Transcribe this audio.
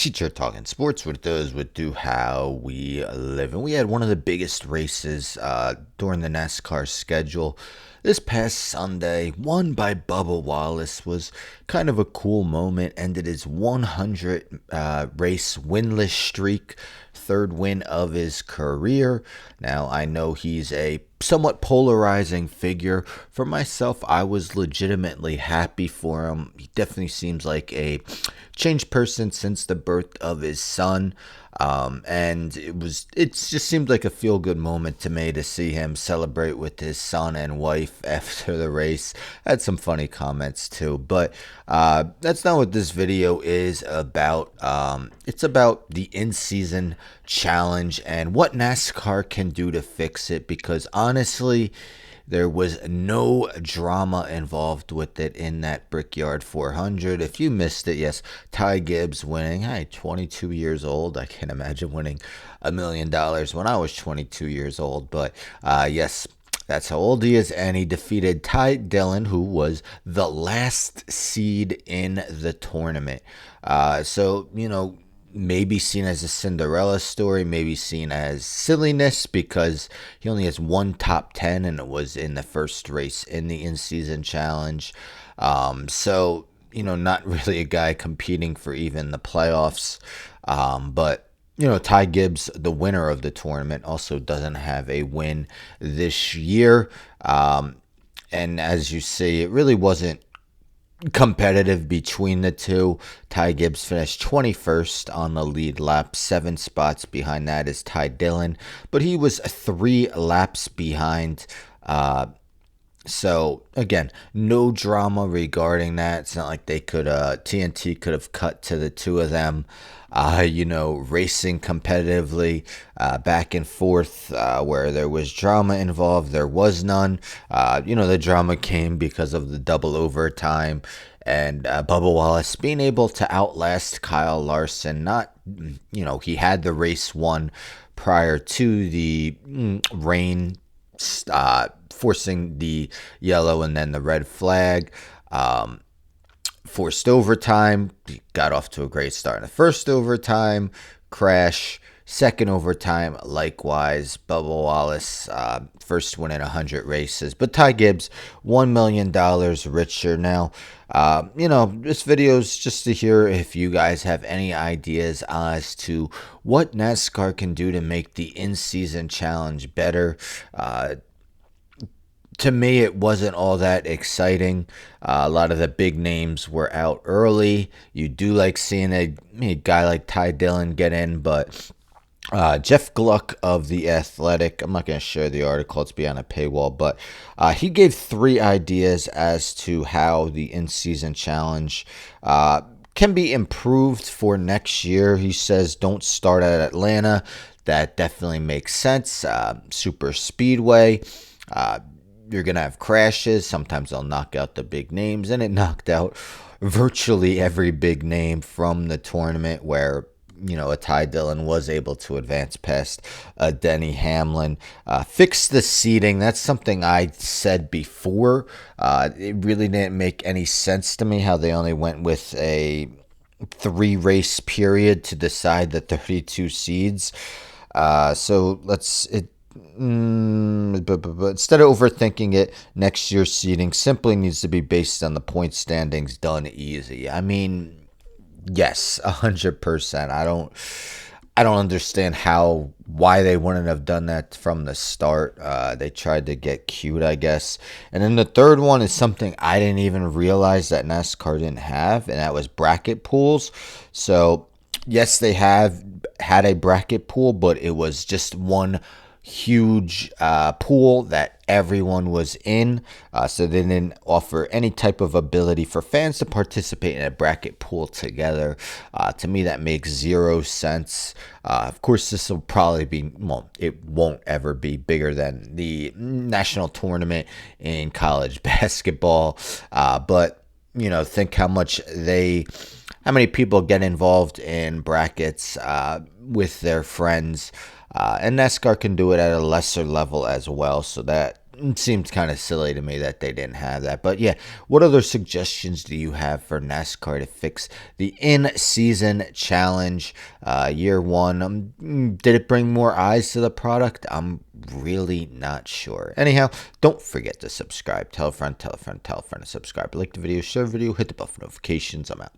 Teacher Talking Sports, what it does, what do, how we live. And we had one of the biggest races during the NASCAR schedule this past Sunday, won by Bubba Wallace. Was kind of a cool moment. Ended his 100 race winless streak, third win of his career. Now, I know he's a somewhat polarizing figure. For myself, I was legitimately happy for him. He definitely seems like a changed person since the birth of his son. And it just seemed like a feel good moment to me to see him celebrate with his son and wife after the race. I had some funny comments too, but that's not what this video is about. It's about the in-season challenge and what NASCAR can do to fix it, because honestly, there was no drama involved with it in that Brickyard 400. If you missed it, yes, Ty Gibbs winning. Hey, 22 years old. I can't imagine winning $1 million when I was 22 years old. But yes, that's how old he is. And he defeated Ty Dillon, who was the last seed in the tournament. So, maybe seen as a Cinderella story, maybe seen as silliness, because he only has one top 10 and it was in the first race in the in-season challenge. So, not really a guy competing for even the playoffs. But Ty Gibbs, the winner of the tournament, also doesn't have a win this year. And as you see, it really wasn't competitive between the two. Ty Gibbs finished 21st on the lead lap. 7 spots behind that is Ty Dillon, but he was 3 laps behind. So again, no drama regarding that. It's not like they could TNT could have cut to the two of them racing competitively back and forth where there was drama involved. There was none. The drama came because of the double overtime and Bubba Wallace being able to outlast Kyle Larson. He had the race won prior to the rain forcing the yellow and then the red flag. Forced overtime, got off to a great start in the first overtime, crash, second overtime, likewise. Bubba Wallace, first win in 100 races, but Ty Gibbs, $1 million richer. Now, this video is just to hear if you guys have any ideas as to what NASCAR can do to make the in-season challenge better. To me, it wasn't all that exciting. A lot of the big names were out early. You do like seeing a guy like Ty Dillon get in, but Jeff Gluck of The Athletic, I'm not going to share the article, it's behind a paywall, but he gave 3 ideas as to how the in-season challenge can be improved for next year. He says don't start at Atlanta. That definitely makes sense. Super speedway. You're going to have crashes. Sometimes they'll knock out the big names, and it knocked out virtually every big name from the tournament where, a Ty Dillon was able to advance past Denny Hamlin. Fix the seating. That's something I said before. It really didn't make any sense to me how they only went with a 3-race period to decide the 32 seeds. So but instead of overthinking it, next year's seeding simply needs to be based on the point standings, done easy. I mean, yes, 100%. I don't understand why they wouldn't have done that from the start. They tried to get cute, I guess. And then the third one is something I didn't even realize that NASCAR didn't have, and that was bracket pools. So yes, they have had a bracket pool, but it was just one huge pool that everyone was in, so they didn't offer any type of ability for fans to participate in a bracket pool together. To me, that makes 0 sense. Of course, this will probably be, it won't ever be bigger than the national tournament in college basketball, but think how many people get involved in brackets with their friends. And NASCAR can do it at a lesser level as well, so that it seems kind of silly to me that they didn't have that. But yeah, what other suggestions do you have for NASCAR to fix the in-season challenge year one? Did it bring more eyes to the product? I'm really not sure. Anyhow, don't forget to subscribe. Tell a friend, tell a friend, tell a friend to subscribe. Like the video, share the video, hit the bell for notifications. I'm out.